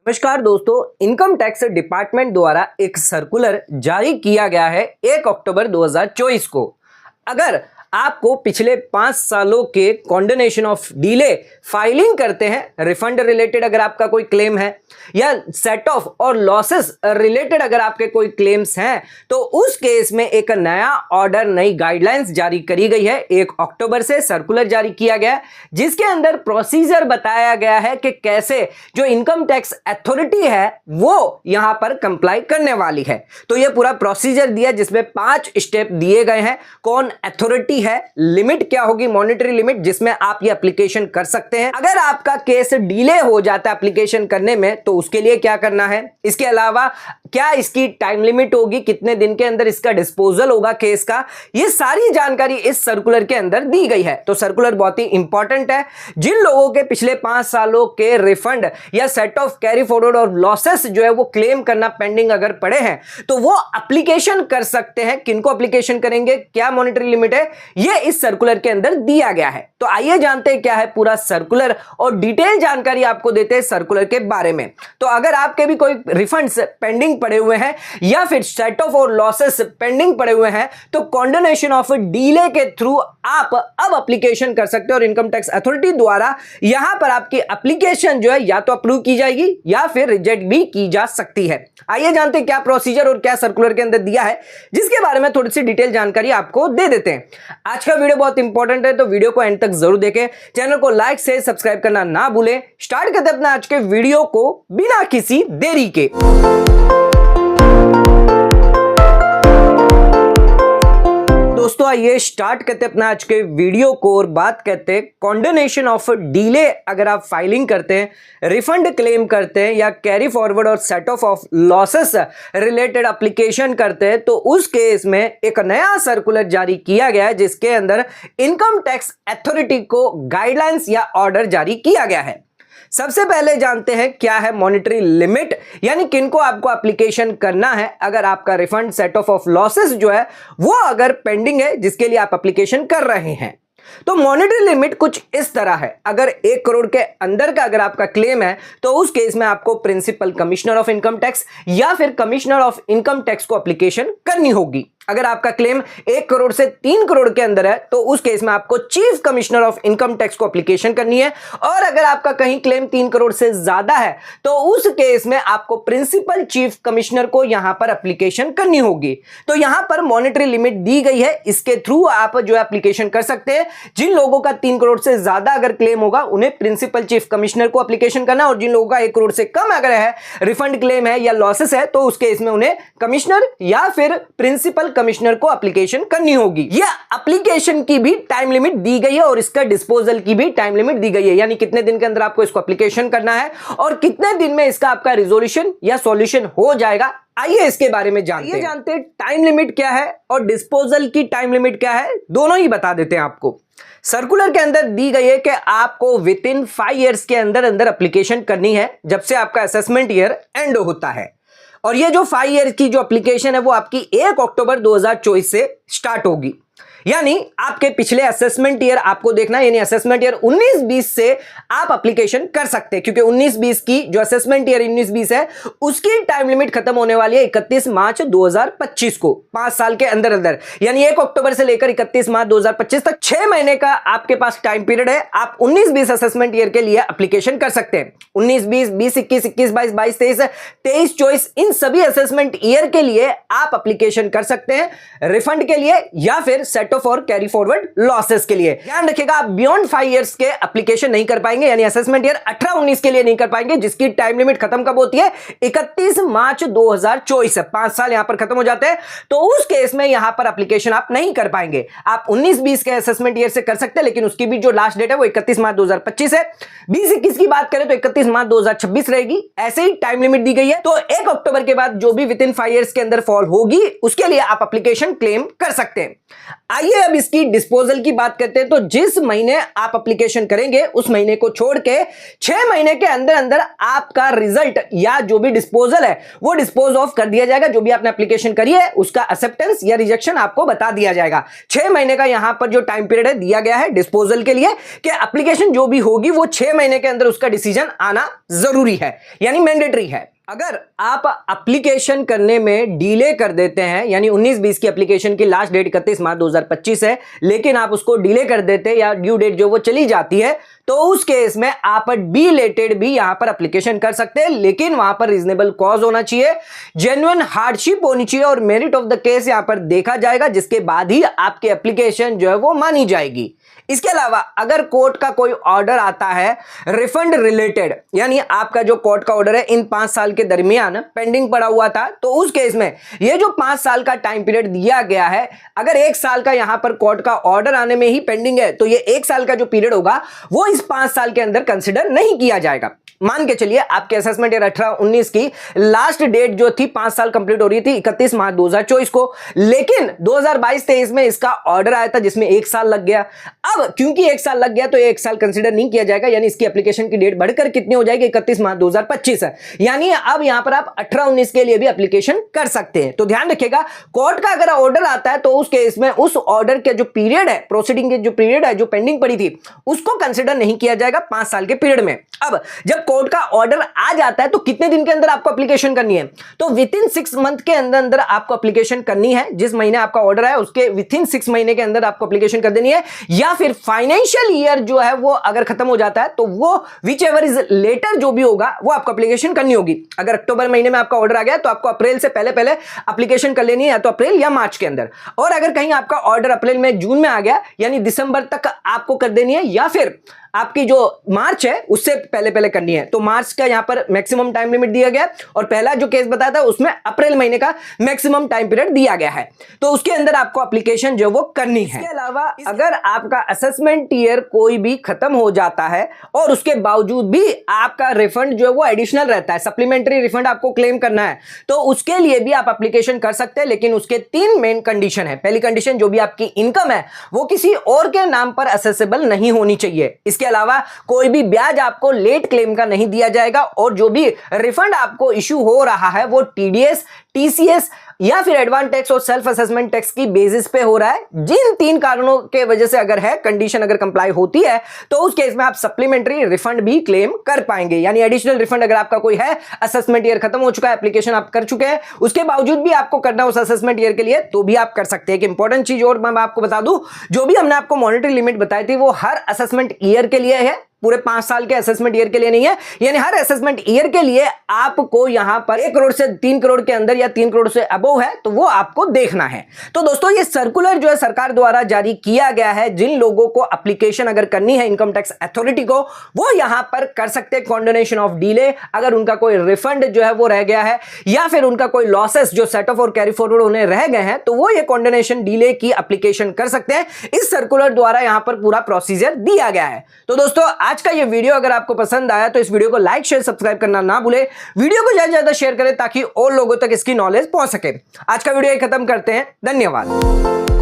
नमस्कार दोस्तों, income tax department द्वारा एक सर्कुलर जारी किया गया है 1 अक्टूबर 2024 को। अगर आपको पिछले 5 सालों के कॉन्डोनेशन ऑफ डिले फाइलिंग करते हैं, रिफंड रिलेटेड अगर आपका कोई क्लेम है या सेट ऑफ और लॉसेस रिलेटेड अगर आपके कोई क्लेम्स हैं, तो उस केस में एक नया ऑर्डर, नई गाइडलाइंस जारी करी गई है। 1 अक्टूबर से सर्कुलर जारी किया गया है, जिसके अंदर प्रोसीजर बताया गया है कि कैसे जो इनकम टैक्स अथॉरिटी है वो यहां पर कंप्लाई करने वाली है। तो ये पूरा प्रोसीजर दिया जिसमें 5 स्टेप दिए गए हैं। कौन अथॉरिटी है, लिमिट क्या होगी, मॉनेटरी लिमिट जिसमें आप ये एप्लीकेशन कर सकते हैं। अगर आपका केस डिले हो जाता है एप्लीकेशन करने में तो उसके लिए क्या करना है, इसके अलावा क्या इसकी टाइम लिमिट होगी, कितने दिन के अंदर इसका डिस्पोजल होगा केस का, ये सारी जानकारी इस सर्कुलर के अंदर दी गई है। तो सर्कुलर बहुत ही इंपॉर्टेंट है। जिन लोगों के पिछले 5 सालों के रिफंड या सेट ऑफ कैरी फॉरवर्ड और लॉसेस जो है वो क्लेम करना पेंडिंग अगर पड़े हैं तो वो एप्लीकेशन कर सकते हैं। किनको एप्लीकेशन करेंगे, क्या मॉनेटरी लिमिट है, ये इस सर्कुलर के अंदर दिया गया है। तो आइए जानते हैं क्या है पूरा सर्कुलर और डिटेल जानकारी आपको देते हैं सर्कुलर के बारे में। तो अगर आपके भी कोई रिफंड्स पेंडिंग पड़े हुए हैं या फिर सेट ऑफ और लॉसेस पेंडिंग पड़े हुए हैं तो कॉन्डोनेशन ऑफ डीले के थ्रू आप अब एप्लीकेशन कर सकते हो और इनकम टैक्स अथॉरिटी द्वारा यहां पर आपकी एप्लीकेशन जो है या तो अप्रूव की जाएगी या फिर रिजेक्ट भी की जा सकती है। आइए जानते हैं क्या प्रोसीजर और क्या सर्कुलर के अंदर दिया है, जिसके बारे में थोड़ी सी डिटेल जानकारी आपको दे देते हैं। आज का वीडियो बहुत इंपॉर्टेंट है तो वीडियो को एंड तक जरूर देखें। चैनल को लाइक से सब्सक्राइब करना ना भूलें। स्टार्ट करते हैं अपना आज के वीडियो को बिना किसी देरी के। दोस्तों आइए स्टार्ट करते हैं अपना आज के वीडियो को और बात करते हैं कॉन्डोनेशन ऑफ डीले। अगर आप फाइलिंग करते हैं, रिफंड क्लेम करते हैं या कैरी फॉरवर्ड और set of losses related application करते हैं तो उस केस में एक नया सर्कुलर जारी किया गया है जिसके अंदर इनकम टैक्स अथॉरिटी को गाइडलाइंस या ऑर्डर जारी किया गया है। सबसे पहले जानते हैं क्या है मॉनेटरी लिमिट, यानी किनको आपको एप्लीकेशन करना है अगर आपका रिफंड सेट ऑफ लॉसेस जो है वो अगर पेंडिंग है जिसके लिए आप एप्लीकेशन कर रहे हैं। तो मॉनेटरी लिमिट कुछ इस तरह है। अगर 1 करोड़ के अंदर का अगर आपका क्लेम है तो उस केस में आपको principal commissioner of income tax या फिर कमिश्नर ऑफ इनकम टैक्स को एप्लीकेशन करनी होगी। अगर आपका क्लेम 1 करोड़ से 3 करोड़ के अंदर है तो उस केस में आपको chief commissioner of income tax को एप्लीकेशन करनी है। और अगर आपका कहीं क्लेम 3 करोड़ से ज्यादा है तो उस केस में आपको प्रिंसिपल चीफ कमिश्नर को यहां पर एप्लीकेशन करनी होगी। तो यहां पर मॉनेटरी लिमिट दी गई है, इसके थ्रू आप जो एप्लीकेशन कर सकते हैं। जिन लोगों का 3 करोड़ से ज्यादा अगर क्लेम होगा उन्हें प्रिंसिपल चीफ कमिश्नर को एप्लीकेशन करना, और जिन लोगों का 1 करोड़ से कम अगर है, रिफंड क्लेम है या लॉसेस है, तो उस केस में उन्हें कमिश्नर या फिर प्रिंसिपल कमिश्नर को एप्लीकेशन करनी होगी। यह एप्लीकेशन की भी टाइम लिमिट दी गई है और इसका डिस्पोजल की भी टाइम लिमिट दी गई है, यानी कितने दिन के अंदर आपको इसको एप्लीकेशन करना है और कितने दिन में इसका आपका रिजोल्यूशन या सॉल्यूशन हो जाएगा। आइए इसके बारे में जानते हैं टाइम लिमिट क्या है और डिस्पोजल की टाइम लिमिट क्या है, दोनों ही बता देते हैं आपको। सर्कुलर के अंदर दी गई है कि आपको विद इन 5 इयर्स के अंदर अंदर एप्लीकेशन करनी है जब से आपका असेसमेंट ईयर एंड होता है। और ये जो 5 ईयर की जो एप्लीकेशन है वो आपकी 1 अक्टूबर 2024 से स्टार्ट होगी। यानी आपके पिछले असेसमेंट ईयर आपको देखना है, यानी असेसमेंट ईयर 19-20 से आप एप्लीकेशन कर सकते हैं, क्योंकि 19-20 की जो असेसमेंट ईयर 19-20 है उसकी टाइम लिमिट खत्म होने वाली है 31 मार्च 2025 को, 5 साल के अंदर अंदर। यानी 1 अक्टूबर से लेकर 31 मार्च 2025 तक 6 महीने का आपके पास टाइम पीरियड है। आप 19-20 असेसमेंट ईयर के लिए एप्लीकेशन कर सकते हैं। 19-20, 20-21, 21-22, 22-23, 23-24 इन सभी असेसमेंट ईयर के लिए आप एप्लीकेशन कर सकते हैं, रिफंड के लिए या फिर सेट ऑफ और कैरी फॉरवर्ड लॉसेस के लिए। ध्यान रखिएगा, आप बियॉन्ड 5 इयर्स के एप्लीकेशन नहीं कर पाएंगे, यानी असेसमेंट ईयर 18-19 के लिए नहीं कर पाएंगे, जिसकी टाइम लिमिट खत्म कब होती है, 31 मार्च 2024। 5 साल यहां पर खत्म हो जाते हैं, तो उस केस में यहां पर एप्लीकेशन आप नहीं कर पाएंगे। आप 19-20 के असेसमेंट ईयर से कर सकते हैं, लेकिन उसकी भी जो लास्ट डेट है वो 31 मार्च 2025 है। 20-21 की बात करें तो 31 मार्च 2026 रहेगी। ऐसे ही टाइम लिमिट दी गई है। तो 1 अक्टूबर के बाद जो भी विद इन 5 इयर्स के अंदर फॉल होगी उसके लिए आप एप्लीकेशन क्लेम कर सकते हैं। आइए अब इसकी डिस्पोजल की बात करते हैं। तो जिस महीने आप एप्लीकेशन करेंगे उस महीने को छोड़ के 6 महीने के अंदर अंदर आपका रिजल्ट या जो भी डिस्पोजल है वो डिस्पोज ऑफ कर दिया जाएगा। जो भी आपने एप्लीकेशन करी है उसका एक्सेप्टेंस या रिजेक्शन आपको बता दिया जाएगा। 6 महीने का यहां पर जो टाइम पीरियड है दिया गया है डिस्पोजल के लिए कि एप्लीकेशन जो भी होगी वो 6 महीने के अंदर उसका डिसीजन आना जरूरी है, यानी मैंडेटरी है। अगर आप एप्लीकेशन करने में डिले कर देते हैं, यानी 19-20 की एप्लीकेशन की लास्ट डेट 31 मार्च 2025 है, लेकिन आप उसको डिले कर देते हैं या ड्यू डेट जो वो चली जाती है, तो उस केस में आप डिलेटेड भी यहां पर एप्लीकेशन कर सकते हैं, लेकिन वहां पर रीजनेबल कॉज होना चाहिए, जेन्युइन हार्डशिप होनी चाहिए और मेरिट ऑफ द केस यहां पर देखा जाएगा, जिसके बाद ही आपकी एप्लीकेशन जो है वो मानी जाएगी। इसके अलावा अगर कोर्ट का कोई ऑर्डर आता है रिफंड रिलेटेड, यानी आपका जो कोर्ट का ऑर्डर है इन 5 साल के दरमियान पेंडिंग पड़ा हुआ था, तो उस केस में ये जो 5 साल का टाइम पीरियड दिया गया है, अगर 1 साल का यहां पर कोर्ट का ऑर्डर आने में ही पेंडिंग है, तो ये 1 साल का जो पीरियड होगा वो इस 5 साल के अंदर कंसिडर नहीं किया जाएगा। मान के चलिए आपके असेसमेंट ईयर 18-19 की लास्ट डेट जो थी 5 साल कंप्लीट हो रही थी 31 मार्च 2024 को, लेकिन 2022-23 में इसका ऑर्डर आया था जिसमें 1 साल लग गया। अब क्योंकि 1 साल लग गया तो 1 साल कंसीडर नहीं किया जाएगा, यानी इसकी एप्लीकेशन की डेट बढ़कर कितनी हो जाएगी 31 मार्च 2025 है, यानी अब यहां पर आप 18-19 के लिए भी एप्लीकेशन कर सकते हैं। तो ध्यान रखिएगा, कोर्ट का अगर ऑर्डर आता है तो उस केस में उस ऑर्डर के जो पीरियड है, प्रोसीडिंग के जो पीरियड है जो पेंडिंग पड़ी थी, उसको कंसीडर नहीं किया जाएगा 5 साल के पीरियड में। अब जब कोर्ट का ऑर्डर आ जाता है तो कितने दिन के अंदर आपको एप्लीकेशन करनी है, तो विद इन 6 मंथ के अंदर अंदर आपको एप्लीकेशन करनी है। जिस महीने आपका ऑर्डर है उसके विद इन 6 महीने के अंदर आपको एप्लीकेशन कर देनी है, या फिर फाइनेंशियल ईयर जो है वो अगर खत्म हो जाता है तो वो विच एवर इज लेटर जो भी होगा वो आपको एप्लीकेशन करनी होगी। अगर अक्टूबर महीने में आपका ऑर्डर आ गया तो आपको अप्रैल से पहले पहले एप्लीकेशन कर लेनी है, या तो अप्रैल या मार्च के अंदर। और अगर कहीं आपका ऑर्डर अप्रैल में जून में आ गया, यानी दिसंबर तक आपको कर देनी है, या फिर आपकी जो मार्च है उससे पहले पहले करनी है, तो मार्च का यहां पर मैक्सिमम टाइम लिमिट दिया गया, और पहला जो केस बताया था उसमें अप्रैल महीने का मैक्सिमम टाइम पीरियड दिया गया है, तो उसके अंदर आपको एप्लीकेशन जो वो करनी है। इसके अलावा अगर आपका असेसमेंट ईयर कोई भी खत्म हो जाता है और उसके बावजूद भी आपका रिफंड जो है वो एडिशनल रहता है, सप्लीमेंट्री रिफंड आपको क्लेम करना है, तो उसके लिए भी आप एप्लीकेशन कर सकते हैं, लेकिन उसके 3 मेन कंडीशन है। पहली कंडीशन, जो भी आपकी इनकम है वो किसी और के नाम पर असेसेबल नहीं होनी चाहिए। इसके अलावा कोई भी ब्याज आपको लेट क्लेम का नहीं दिया जाएगा, और जो भी रिफंड आपको इश्यू हो रहा है वो टीडीएस, टीसीएस या फिर एडवांस टैक्स और सेल्फ असेसमेंट टैक्स की बेसिस पे हो रहा है। जिन 3 कारणों के वजह से अगर है कंडीशन अगर कंप्लाई होती है तो उस केस में आप सप्लीमेंट्री रिफंड भी क्लेम कर पाएंगे, यानी एडिशनल रिफंड अगर आपका कोई है, असेसमेंट ईयर खत्म हो चुका है, एप्लीकेशन आप कर चुके हैं, उसके बावजूद भी आपको करना उस असेसमेंट ईयर के लिए, तो भी आप कर सकते हैं। एक इंपॉर्टेंट चीज और मैं आपको बता दूं, जो भी हमने आपको मॉनेटरी लिमिट बताई थी वो हर असेसमेंट ईयर के लिए है, पूरे 5 साल के असेसमेंट ईयर के लिए नहीं है। यानी हर असेसमेंट ईयर के लिए आपको यहां पर 1 करोड़ से 3 करोड़ के अंदर या 3 करोड़ से अबव है तो वो आपको देखना है। तो दोस्तों ये सर्कुलर जो है सरकार द्वारा जारी किया गया है, जिन लोगों को एप्लीकेशन अगर करनी है इनकम टैक्स अथॉरिटी को, वो यहां पर कर सकते हैं कॉन्डोनेशन ऑफ डिले। अगर उनका कोई रिफंड जो है वो रह गया है या फिर उनका कोई लॉसेस जो सेट ऑफ और कैरी फॉरवर्ड होने रह गए हैं, तो वो ये कॉन्डोनेशन डिले की एप्लीकेशन कर सकते हैं। इस सर्कुलर द्वारा यहां पर पूरा प्रोसीजर दिया गया है। तो दोस्तों आज का ये वीडियो अगर आपको पसंद आया तो इस वीडियो को लाइक शेयर सब्सक्राइब करना ना भूले, वीडियो को ज्यादा से ज्यादा शेयर करें ताकि और लोगों तक इसकी नॉलेज पहुंच सके। आज का वीडियो खत्म करते हैं, धन्यवाद।